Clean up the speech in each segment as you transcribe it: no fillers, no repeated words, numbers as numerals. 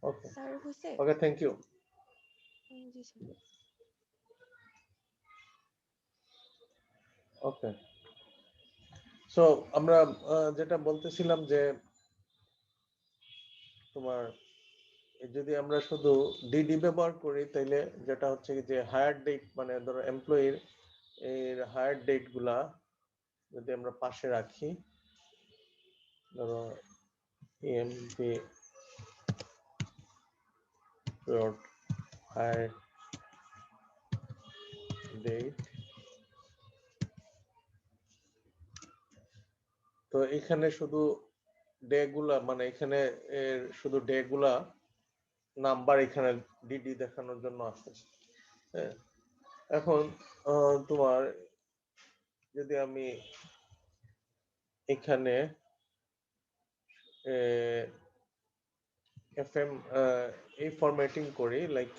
ওকে sir হইছে? Okay, thank you. জি sir. Okay, so আমরা যেটা বলতেছিলাম যে তোমার যদি আমরা শুধু ডিডি ব্যবহার করি তাইলে যেটা হচ্ছে যে হায়ার ডেট, মানে ধরো এমপ্লয়ির এর হায়ার ডেট গুলা যদি আমরা পাশে রাখি, ধরো এমপি ডট হায়ার ডেট, তো এখানে শুধু ডে গুলা, মানে এখানে এর শুধু ডে গুলা নাম্বার এখানে ডিডি দেখানোর জন্য আসতেছে। হ্যাঁ, এখন তোমার যদি আমি এখানে এফএম এই ফরম্যাটিং করি, লাইক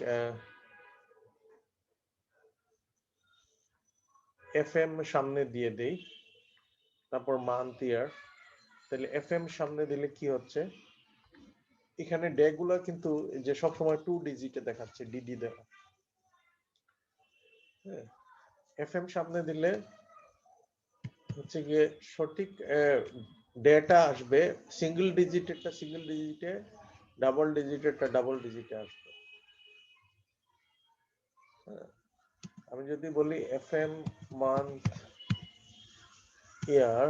এফএম সামনে দিয়ে দেই, তারপর মান্থ ইয়ার, তাহলে এফএম সামনে দিলে কি হচ্ছে, এখানে ডে গুলা কিন্তু যে সবসময় 2 ডিজিটে দেখাচ্ছে, ডিডি দেখা। হ্যাঁ, এফএম সামনে দিলে হচ্ছে গিয়ে সঠিক ডেটা আসবে, সিঙ্গেল ডিজিটেরটা সিঙ্গেল ডিজিটে, ডাবল ডিজিটেরটা ডাবল ডিজিটে আসবে। হ্যাঁ, আমি যদি বলি এফএম মান্থ ইয়ার,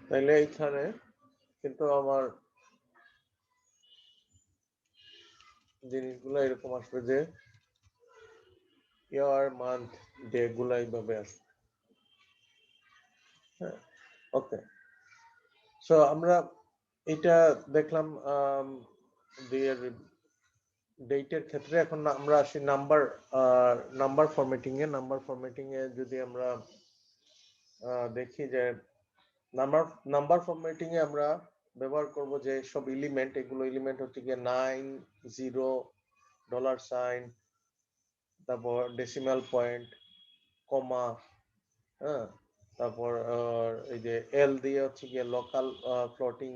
তাহলে এখানে কিন্তু আমার জিনিসগুলো এরকম আসবে যে ইয়ার মান্থ ডে গুলা এইভাবে আসবে। হ্যাঁ, ওকে, সো আমরা এটা দেখলাম ডেটের ক্ষেত্রে। এখন আমরা আসি নাম্বার ফরম্যাটিং এ। নাম্বার ফরম্যাটিং এ যদি আমরা দেখি যে নাম্বার নাম্বার ফরম্যাটিং এ আমরা ব্যবহার করব যে সব এলিমেন্ট, এগুলো এলিমেন্ট হচ্ছে গিয়ে 9, 0, ডলার সাইন, তারপর ডেসিমাল পয়েন্ট, কমা, হ্যাঁ, তারপর এই যে এল দিয়ে হচ্ছে গিয়ে লোকাল ফ্লোটিং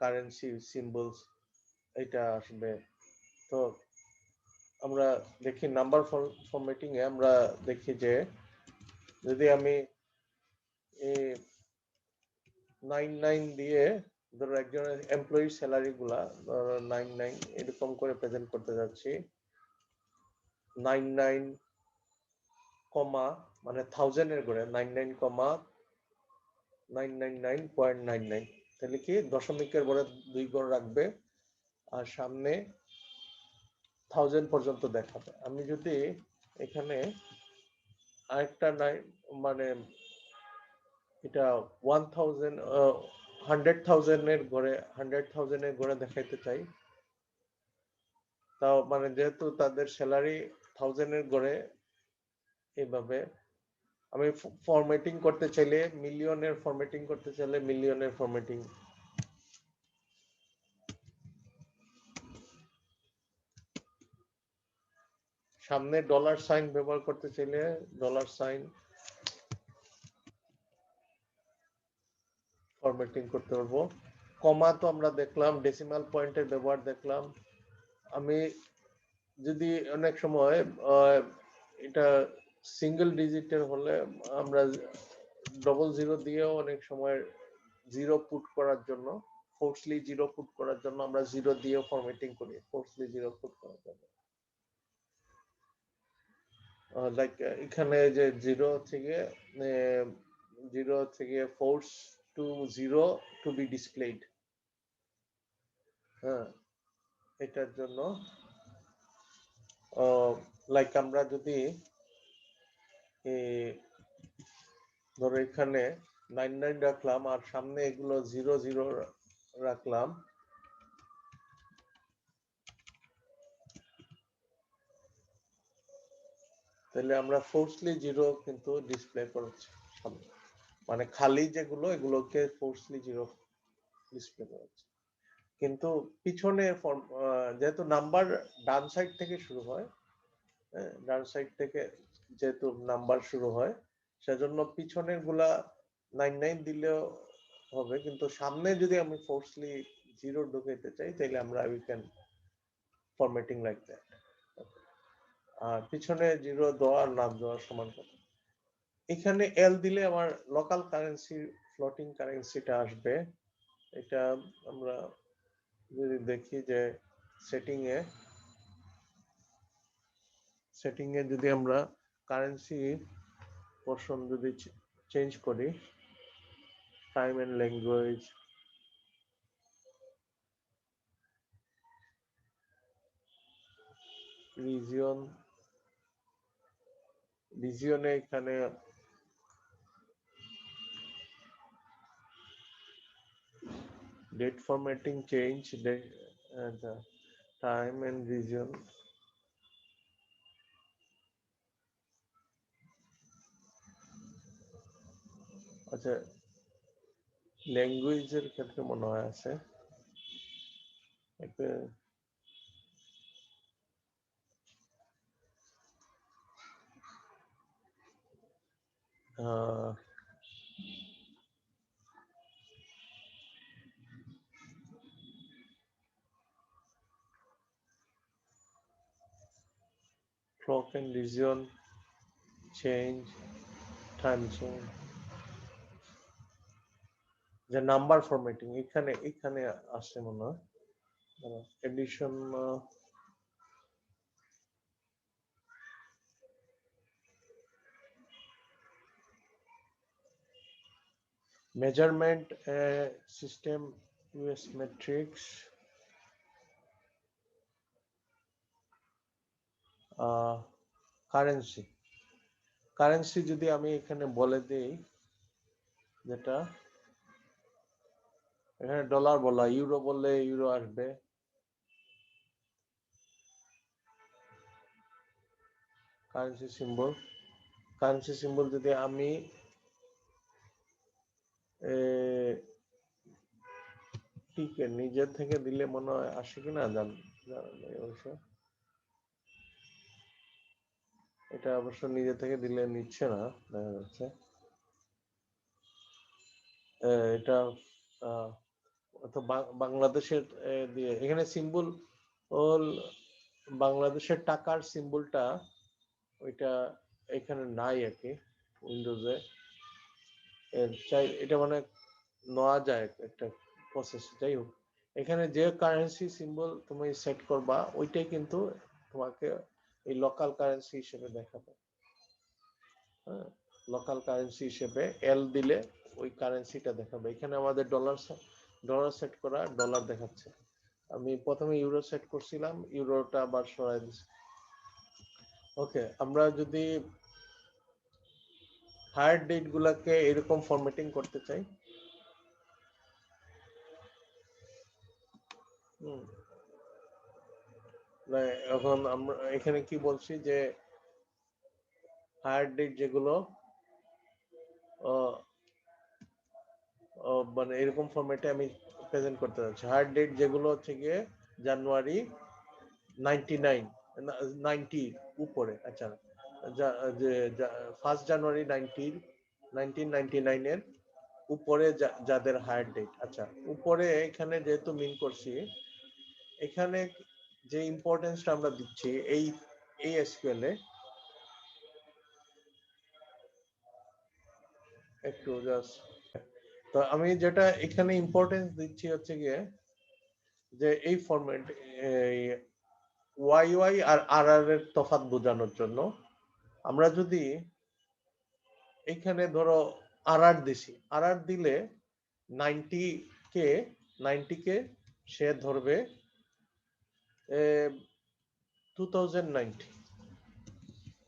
কারেন্সি সিম্বলস, এটা আসবে। তো আমরা দেখি নাম্বার ফরম্যাটিং এ আমরা দেখি যে যদি আমি 99 দিয়ে, ধরো একজনের এমপ্লয়ি স্যালারি গুলা ধরো 99 এরকম করে প্রেজেন্ট করতে যাচ্ছি, 99 কমা, মানে 1000 এর ঘরে 99 কমা 999.99, তাহলে কি দশমিকের পরে 2 ঘর রাখবে আর সামনে 1000 পর্যন্ত দেখাবে। আমি যদি এখানে আরেকটা মানে এটা 1000 100,000 এর ঘরে 100,000 এর ঘরে দেখাইতে চাই, তাও মানে যেহেতু তাদের স্যালারি 1000 এর ঘরে, এইভাবে আমি ফরম্যাটিং করতে চাইলে মিলিয়নের ফরম্যাটিং করতে চাইলে মিলিয়নের ফরম্যাটিং, সামনে ডলার সাইন ব্যবহার করতে চাইলে ডলার সাইন ফরম্যাটিং করতে পারবো। কমা তো আমরা দেখলাম, ডেসিমাল পয়েন্টের ব্যবহার দেখলাম। আমি যদি অনেক সময় এটা সিঙ্গেল ডিজিটের হলে আমরা ডবল জিরো দিয়েও অনেক সময় জিরো পুট করার জন্য, ফোর্সলি জিরো পুট করার জন্য আমরা জিরো দিয়েও ফরম্যাটিং করি, ফোর্সলি জিরো পুট করার জন্য। লাইক এখানে যে জিরো থেকে force to zero to be displayed. হ্যাঁ, এটার জন্য লাইক আমরা যদি ধরো এখানে 99 রাখলাম আর সামনে এগুলো 00 রাখলাম, তাহলে আমরা ফোর্সলি জিরো কিন্তু ডিসপ্লে করছি সামনে, মানে খালি যেগুলো এগুলোকে ফোর্সলি জিরো ডিসপ্লে করাচ্ছে। কিন্তু পিছনে যেহেতু নাম্বার ডান সাইড থেকে শুরু হয়, ডান সাইড থেকে যেহেতু নাম্বার শুরু হয়, সেজন্য পিছনের গুলা 99 দিলেও হবে, কিন্তু সামনে যদি আমি ফোর্সলি 0 ঢুকাইতে চাই তাহলে আমরা we can formatting like that. আর পিছনে 0 দেওয়া আর না দেওয়া সমান কথা। এখানে এল দিলে আমার লোকাল কারেন্সি ফ্লোটিং কারেন্সিটা আসবে। এটা আমরা যদি দেখি যে সেটিং এ যদি আমরা কারেন্সি পোর্শন যদি চেঞ্জ করি, টাইম এন্ড ল্যাঙ্গুয়েজ, রিজিয়নে এখানে date formatting change, time and region, আচ্ছা ল্যাঙ্গুয়েজের ক্ষেত্রে মনে হয় আছে একটা clock and region change, time zone, যে নাম্বার ফরম্যাটিং এখানে আসছে মনে হয় addition, measurement system, US metrics, currency যদি আমি এখানে বলে দিই, যেটা এখানে ডলার বলা, ইউরো বললে ইউরো আসবে, কারেন্সি সিম্বল যদি আমি ঠিক নিজের থেকে দিলে মনে হয় আসে কিনা অবশ্য, এটা অবশ্য নিজে থেকে দিলে নিচ্ছে না, দেখা যাচ্ছে এটা তো বাংলাদেশের দিয়ে এখানে সিম্বল বাংলাদেশের টাকার সিম্বলটা ওইটা এখানে নাই আর কি উইন্ডোজে, চাই এটা মানে নেওয়া যায় একটা প্রসেস। যাই হোক, এখানে যে কারেন্সি সিম্বল তুমি সেট করবা ওইটাই কিন্তু তোমাকে এই লোকাল কারেন্সি হিসেবে দেখাবে। হ্যাঁ, লোকাল কারেন্সি হিসেবে এল দিলে ওই কারেন্সিটা দেখাবে। এখানে আমাদের ডলার সেট করা, ডলার দেখাচ্ছে। আমি প্রথমে ইউরো সেট করছিলাম, ইউরোটা আবার সরাই দিচ্ছি। ওকে, আমরা যদি হায়ার ডেট গুলাকে এরকম ফরম্যাটিং করতে চাই, এখন আমরা এখানে কি বলছি যে হায়ার ডেট যেগুলো মানে এরকম ফরম্যাটে আমি প্রেজেন্ট করতে যাচ্ছি। হায়ার ডেট যেগুলো হচ্ছে গিয়ে জানুয়ারি 90 উপরে, আচ্ছা যে 1 জানুয়ারি 1999 এর উপরে যাদের হায়ার ডেট, আচ্ছা উপরে এখানে যেহেতু মিন করছি, এখানে যে ইম্পর্টেন্সটা আমরা দিচ্ছি এই এসকিউএল এ, একটু জাস্ট, তো আমি যেটা এখানে ইম্পর্টেন্স দিচ্ছি হচ্ছে গিয়ে যে এই ফরম্যাট ওয়াই আর আর এর তফাৎ বোঝানোর জন্য আমরা যদি এখানে ধরো আর দিছি, আর দিলে 90 কে সে ধরবে 2090,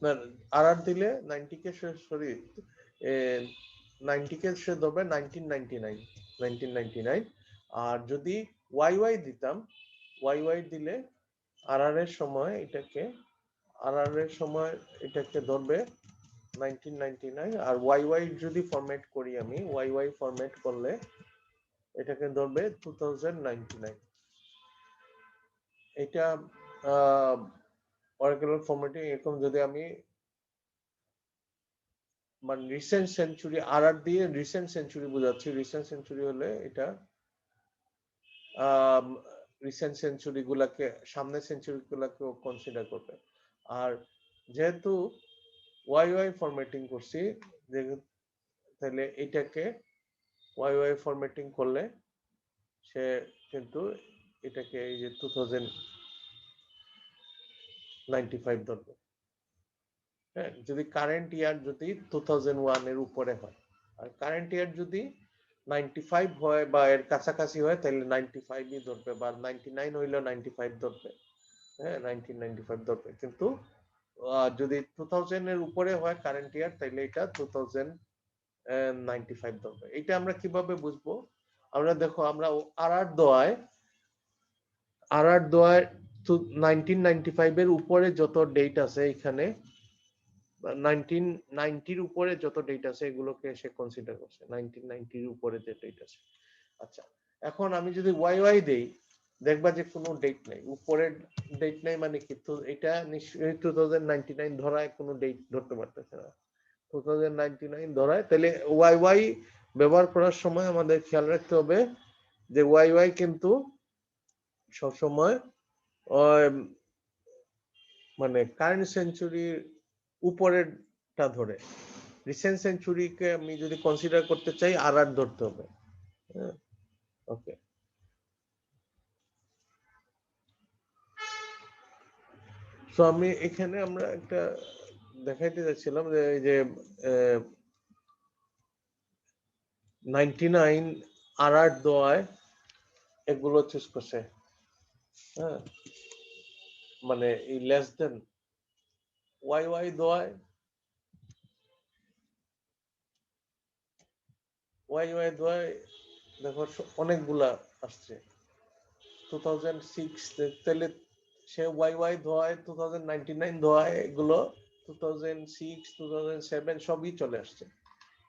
না আর দিলে 90 কে সরি 90 কে সে ধরবে 1999, আর যদি ওয়াই দিতাম, ওয়াই দিলে আর এর সময় এটাকে ধরবে 1999, আর ওয়াই যদি ফরম্যাট করি আমি, ওয়াই ফরম্যাট করলে এটাকে ধরবে 2099। এটা অরাকুলার ফরম্যাটিং এরকম যদি আমি মানে রিসেন্ট সেঞ্চুরি আর দিয়ে রিসেন্ট সেঞ্চুরি বোঝাচ্ছি। রিসেন্ট সেঞ্চুরি হলে এটা রিসেন্ট সেঞ্চুরি গুলাকে সামনের সেঞ্চুরি গুলাকেও কনসিডার করবে। আর যেহেতু ওয়াই ওয়াই ফরম্যাটিং করছি, তাহলে এটাকে ওয়াই ওয়াই ফরম্যাটিং করলে সে কিন্তু এটাকে এই যে 2095 ধরবে। হ্যাঁ, যদি কারেন্ট ইয়ার যদি 2001 এর উপরে হয়, আর কারেন্ট ইয়ার যদি 95 হয় বা এর কাছাকাছি হয় তাহলে 95ই ধরবে, বা 99 হইলেও 95 ধরবে। হ্যাঁ, 1995 ধরবে। কিন্তু যদি 2000 এর উপরে হয় কারেন্ট ইয়ার তাহলে এটা 2095 ধরবে। এটা আমরা কিভাবে বুঝবো? আমরা দেখো, আমরা আর আর দোয়ায় 1995 এর উপরে যত ডেট আছে এখানে, 1990 উপরে যত ডেট আছে এগুলোকে সে কনসিডার করছে, 1990 উপরে যে ডেট আছে। আচ্ছা, এখন আমি যদি ওয়াই ওয়াই দেই, দেখবা যে কোনো ডেট নাই, উপরের ডেট নাই, মানে কি? তো এটা নিশ্চয়ই 2099 ধরায় কোনো ডেট ধরতে পারতেছে না। 2099 ধরায়, তাহলে ওয়াই ওয়াই ব্যবহার করার সময় আমাদের খেয়াল রাখতে হবে যে ওয়াই ওয়াই কিন্তু সবসময় মানে কারেন্ট সেঞ্চুরির উপরেরটা ধরে। রিসেন্ট সেঞ্চুরিকে আমি যদি কনসিডার করতে চাই আর আর ধরতে হবে। ওকে, সো আমি এখানে আমরা একটা দেখাইতে যাচ্ছিলাম যে এই যে 99 আর আর দোয়ায় এগুলো চুজ করছে। হ্যাঁ, মানে এই লেস দেন ওয়াই ওয়াই দোয়ায় দেখো অনেকগুলা আসছে 2006, তাহলে সে ওয়াই ওয়াই ধোয়ায় 2099 ধোয়ায় এগুলো 2006 2007 সবই চলে আসছে।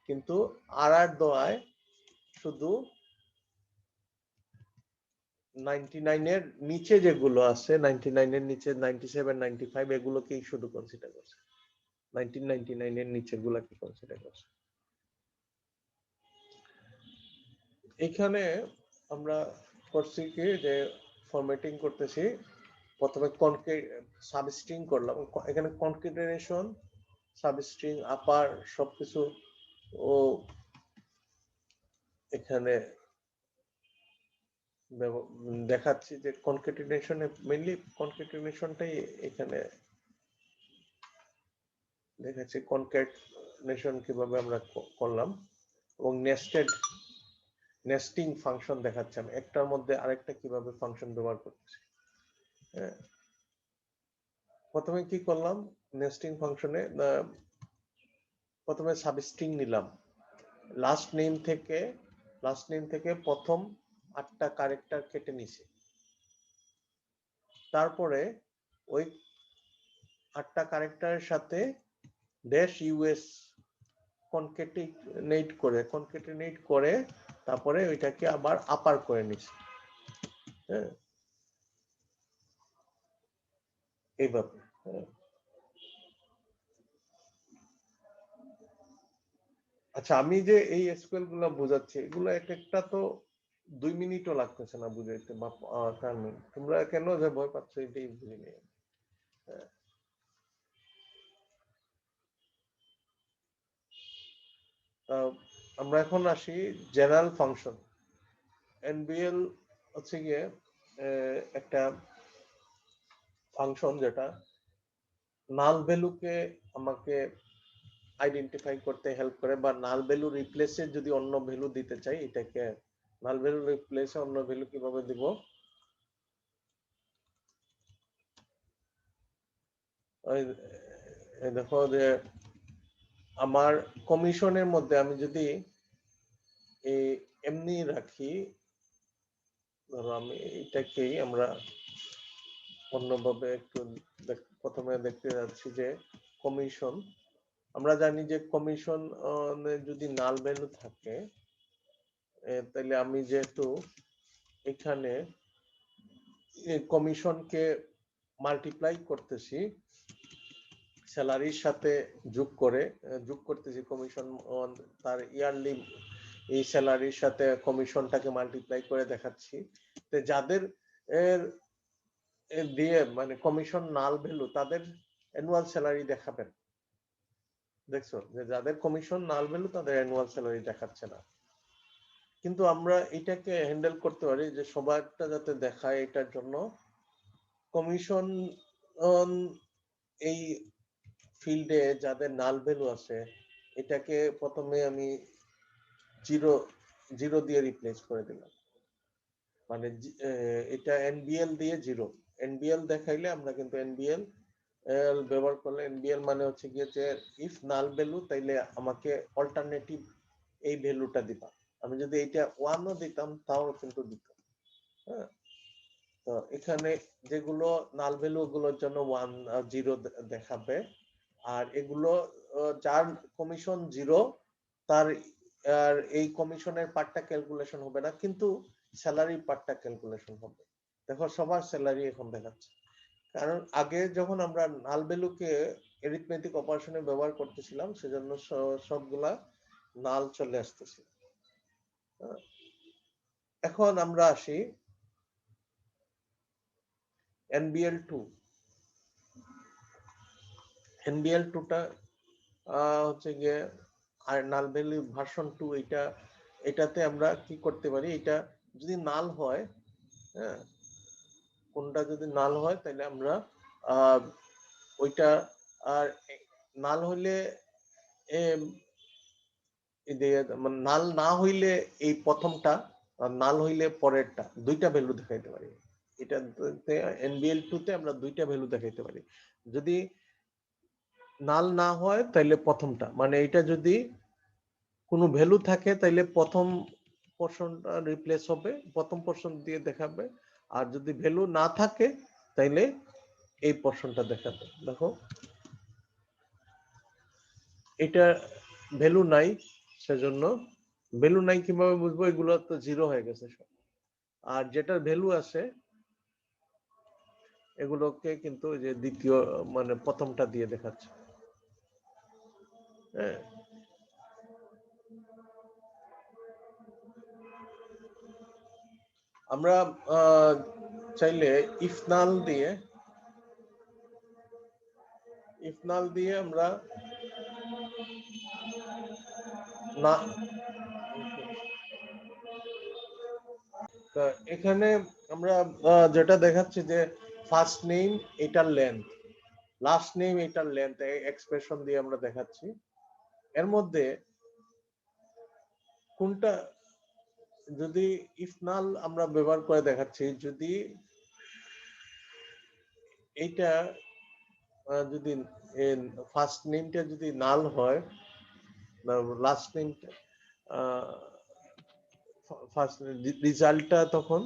কিন্তু আর আর দোয়ায় শুধু 99 এর নিচে যেগুলো আছে, 99 এর নিচে 97 95 এগুলোকেই শুধু কনসিডার করছে, 1999 এর নিচে গুলাকে কনসিডার করছে। এখানে আমরা করছি কি যে ফরম্যাটিং করতেছি, প্রথমে সাবস্ট্রিং করলাম, এখানে কনকেটেনেশন, সাবস্ট্রিং, আপার সবকিছু ও এখানে দেখাচ্ছি যে কনকেটেনেশনে মেইনলি কনকেটেনেশনটাই এখানে দেখাচ্ছি, কনকেটেনেশন কিভাবে আমরা করলাম, এবং নেস্টিং ফাংশন দেখাচ্ছি আমি, একটার মধ্যে আরেকটা কিভাবে ফাংশন ব্যবহার করতেছি। হ্যাঁ, প্রথমে কি করলাম, নেস্টিং ফাংশনে প্রথমে সাবস্ট্রিং নিলাম, লাস্ট নেম থেকে প্রথম 8টা ক্যারেক্টার কেটে নিছি, তারপরে ওই 8টা ক্যারেক্টারের সাথে ড্যাশ ইউএস কনকেটিনেট করে তারপরে ওইটাকে আবার আপার করে নিছি। হ্যাঁ, এইভাবে। হ্যাঁ, আচ্ছা, আমি যে এই এসকিউএল গুলো বোঝাচ্ছি, এগুলো এক একটা তো 2 মিনিটও লাগতেছে না বুঝাইতে, বা 4 মিনিট। তোমরা কেন যে ভয় পাচ্ছ এটাই বুঝি নেই। হ্যাঁ, আমরা এখন আসি জেনারেল ফাংশন। এনবিএল হচ্ছে গিয়ে একটা ফাংশন যেটা নাল ভ্যালুকে আমাকে আইডেন্টিফাই করতে হেল্প করে, বা নাল ভ্যালু রিপ্লেসে যদি অন্য ভ্যালু দিতে চাই, এটাকে নাল ভ্যালু রিপ্লেসে অন্য ভ্যালু কিভাবে দিব। দেখো যে আমার কমিশনের মধ্যে আমি যদি এমনি রাখি, ধরো আমি এটাকেই আমরা অন্যভাবে একটু প্রথমে দেখতে যাচ্ছি যে কমিশন, আমরা জানি যে কমিশন যদি নাল ভ্যালু থাকে, তাহলে আমি যেহেতু এখানে কমিশনকে মাল্টিপ্লাই করতেছি, স্যালারির সাথে যোগ করতেছি কমিশন তার ইয়ারলি এই স্যালারির সাথে কমিশনটাকে মাল্টিপ্লাই করে দেখাচ্ছি। তো যাদের এর দিয়ে মানে কমিশন নাল ভ্যালু তাদের অ্যানুয়াল স্যালারি দেখাবেন। দেখছো যে যাদের কমিশন নাল ভ্যালু তাদের অ্যানুয়াল স্যালারি দেখাচ্ছে না। কিন্তু আমরা এটাকে হ্যান্ডেল করতে পারি যে সবারটা যাতে দেখায়, এটার জন্য কমিশন এই ফিল্ডে যাদের নাল ভ্যালু আছে এটাকে প্রথমে আমি জিরো জিরো দিয়ে রিপ্লেস করে দিলাম। মানে এটা এনবিএল দিয়ে জিরো, এনবিএল দেখাইলে আমরা কিন্তু এনবিএল ব্যবহার করলে এনবিএল মানে হচ্ছে গিয়ে যে ইফ নাল ভ্যালু তাইলে আমাকে অল্টারনেটিভ এই ভ্যালুটা দিবা। আমি যদি এটা 1ও দিতাম তাও কিন্তু দিত। হ্যাঁ, তো এখানে যেগুলো নাল ভ্যালু গুলোর জন্য 1 0 দেখাবে, আর এগুলো যার কমিশন জিরো তার আর এই কমিশনের পার্টটা ক্যালকুলেশন হবে না, কিন্তু স্যালারি পার্টটা ক্যালকুলেশন হবে। দেখো সবার স্যালারি এখন দেখাচ্ছে, কারণ আগে যখন আমরা নাল ভ্যালুকে এরিথমেটিক অপারেশনে ব্যবহার করতেছিলাম সেজন্য সবগুলা নাল চলে আসতেছিল। এখন আমরা আসি এনবিএল 2। এনবিএল 2টা হচ্ছে গিয়ে আর নাল ভ্যালু ভার্সন 2। এটাতে আমরা কি করতে পারি, এটা যদি নাল হয়, হ্যাঁ, কোনটা যদি নাল হয় তাহলে আমরা ওইটা, আর নাল হইলে মানে নাল না হইলে এই প্রথমটা, আর নাল হইলে পরেরটা, দুইটা ভ্যালু দেখাইতে পারি। এটাতে এনবিএল 2 তে আমরা দুইটা ভ্যালু দেখাইতে পারি। যদি নাল না হয় তাহলে প্রথমটা, মানে এটা যদি কোনো ভ্যালু থাকে তাহলে প্রথম পোর্শনটা রিপ্লেস হবে, প্রথম পোর্শন দিয়ে দেখাবে। আর যদি ভ্যালু না থাকে তাইলে এই পোর্শনটা দেখাবে। দেখো এটা ভ্যালু নাই, সেজন্য ভ্যালু নাই কিভাবে বুঝবো, এগুলো তো জিরো হয়ে গেছে সব। আর যেটার ভ্যালু আছে এগুলোকে কিন্তু যে দ্বিতীয় মানে প্রথমটা দিয়ে দেখাচ্ছে। হ্যাঁ, আমরা চাইলে ইফনাল দিয়ে আমরা না, এখানে আমরা যেটা দেখাচ্ছি যে ফার্স্ট নেম এটার লেন্থ, লাস্ট নেম এটার লেন্থ এক্সপ্রেশন দিয়ে আমরা দেখাচ্ছি। এর মধ্যে কোনটা যদি ইফনাল আমরা ব্যবহার করে দেখাচ্ছি, যদি এইটা যদি ফার্স্ট নেমটা যদি নাল হয়, লাস্ট নেমটা ফার্স্ট রেজাল্টটা তখন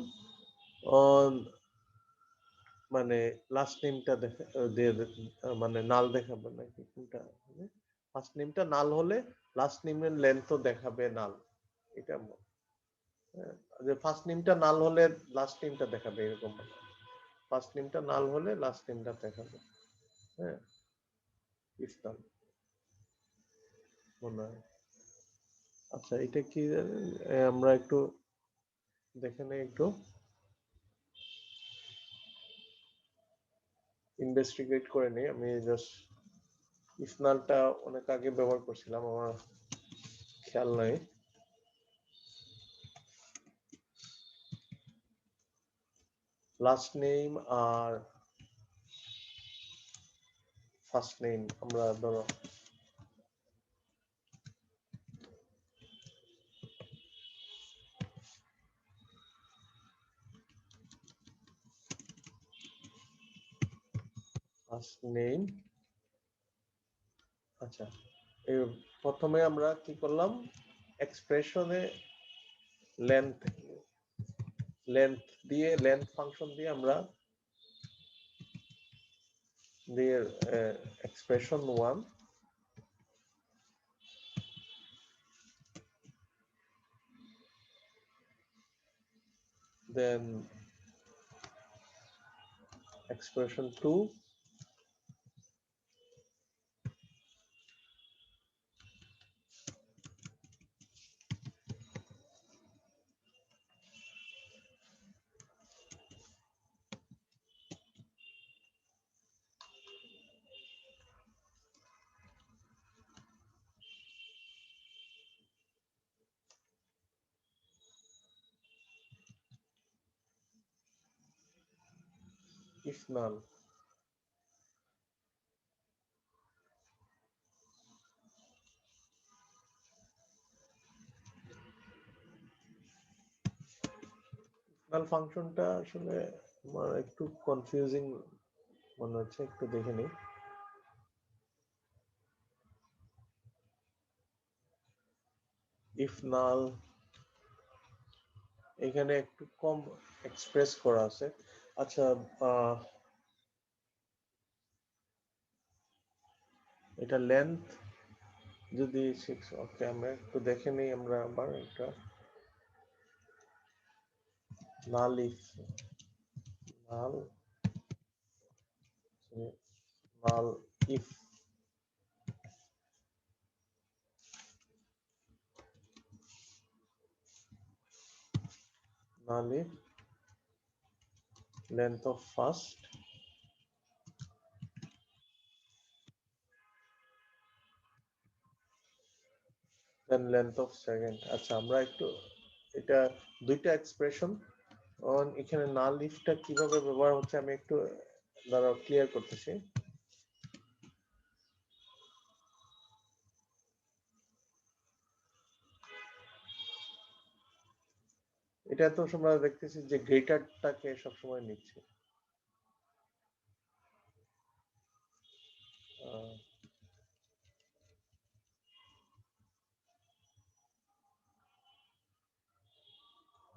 মানে লাস্ট নেমটা দিয়ে মানে নাল দেখাবে নাকি কোনটা, ফার্স্ট নেমটা নাল হলে লাস্ট নেমের লেন্থও দেখাবে নাল। এটা যে ফার্স্ট নেমটা নাল হলে লাস্ট নেমটা দেখাবে, এরকম ফার্স্ট নেমটা নাল হলে লাস্ট নেমটা দেখাবে। হ্যাঁ, ইফতার মনে হয়। আচ্ছা এটা কি আমরা একটু দেখে নেই, একটু ইনভেস্টিগেট করে নিই। আমি জাস্ট ইফনালটা অনেক আগে ব্যবহার করছিলাম, আমার খেয়াল নাই। লাস্ট নেম আর ফার্স্ট নেম আমরা ধরো ফার্স্ট নেম। আচ্ছা, এই প্রথমে আমরা কি করলাম, এক্সপ্রেশনে লেন্থ লেন্থ ফাংশন দিয়ে আমরা দিয়ে expression 1, then expression 2, if null, null ফাংশনটা আসলে আমার একটু কনফিউজিং মনে হচ্ছে, একটু দেখে নিই। if null এখানে একটু কম এক্সপ্রেস করা আছে। আচ্ছা, এটা লেন্থ যদি 6, ওকে আমরা একটু দেখে নিই, আমরা আবার একটা null if null null if null if length of first then length of second। আচ্ছা, আমরা একটু এটা দুইটা এক্সপ্রেশন এখানে নাল ইফটা কিভাবে ব্যবহার হচ্ছে আমি একটু দ্বারা ক্লিয়ার করতেছি। এটা তো আমরা দেখতেছি যে গ্রেটারটাকে সবসময় নিচ্ছে।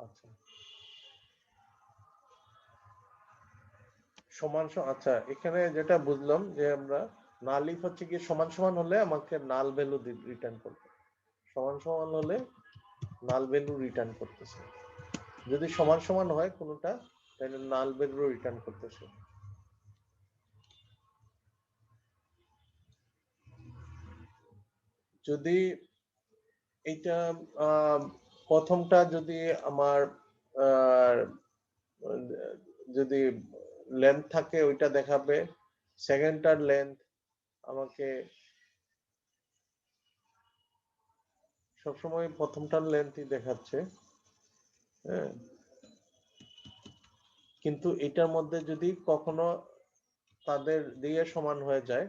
আচ্ছা, সমান আচ্ছা, এখানে যেটা বুঝলাম যে আমরা নাল ইফ হচ্ছে কি সমান সমান হলে আমাকে নাল ভ্যালু রিটার্ন করবে, সমান সমান হলে নাল ভ্যালু রিটার্ন করতেছে। যদি সমান সমান হয় কোনোটা তাহলে নাল ভ্যালু রিটার্ন করতেছে। যদি এটা প্রথমটা যদি আমার যদি লেন্থ থাকে ওইটা দেখাবে, সেকেন্ডটার লেন্থ আমাকে সবসময় প্রথমটার লেন্থই দেখাচ্ছে। হ্যাঁ, কিন্তু এটার মধ্যে যদি কখনো তাদের দিয়ে সমান হয়ে যায়,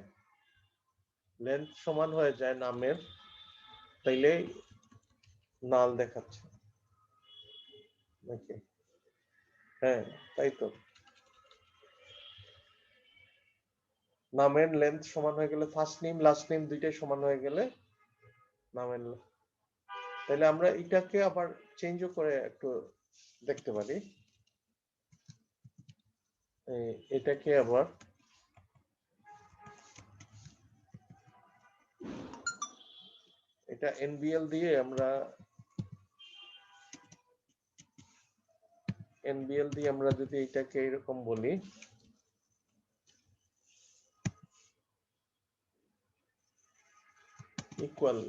লেন্থ সমান হয়ে যায় নামের, তাইলে নাল দেখাচ্ছে নাকি? হ্যাঁ, তাই তো। নামের লেন্থ সমান হয়ে গেলে, ফার্স্ট নেম লাস্ট নেম দুইটাই সমান হয়ে গেলে নামের, তাহলে আমরা এটাকে আবার চেঞ্জও করে একটু দেখতে পারি। এটাকে আবার এটা এনবিএল দিয়ে আমরা যদি এটাকে এরকম বলি, ইকুয়াল,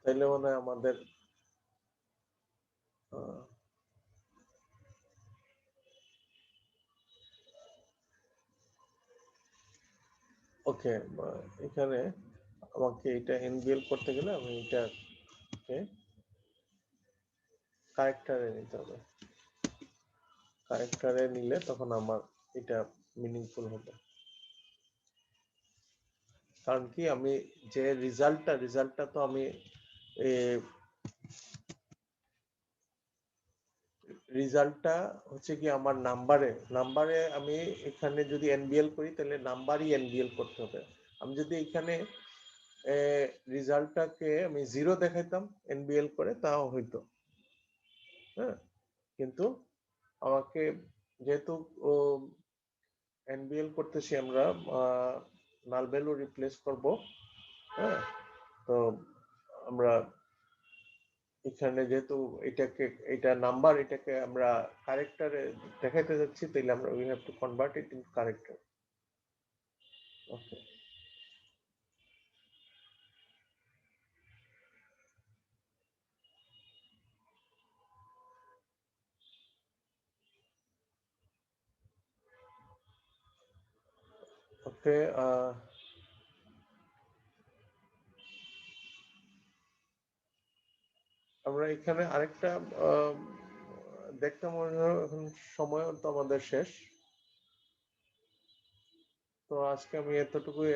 তাইলে মনে হয় আমাদের ওকে, এখানে আমাকে এটা এনবিএল করতে গেলে আমি এটাকে কারেক্টারে নিতে হবে। কারেক্টারে নিলে তখন আমার এটা মিনিংফুল হবে। কারণ কি আমি যে রেজাল্টটা তো আমি রেজাল্টটা হচ্ছে কি আমার নাম্বারে আমি এখানে যদি এনবিএল করি তাহলে নাম্বারই এনবিএল করতে হবে। আমি যদি এখানে রেজাল্টটাকে আমি 0 দেখাইতাম এনবিএল করে তাও হইতো। হ্যাঁ, কিন্তু আমাকে যেহেতু এনবিএল করতেছি আমরা, নাল ভ্যালু রিপ্লেস করব। হ্যাঁ, তো আমরা এখানে যেহেতু এটা নাম্বার, এটাকে আমরা ক্যারেক্টারে দেখাইতে যাচ্ছি, তাহলে আমরা we have to convert it in character. Okay, okay, আমরা এখানে আরেকটা দেখতে মনে হয় এখন সময় তো আমাদের শেষ, তো আজকে আমি এতটুকুই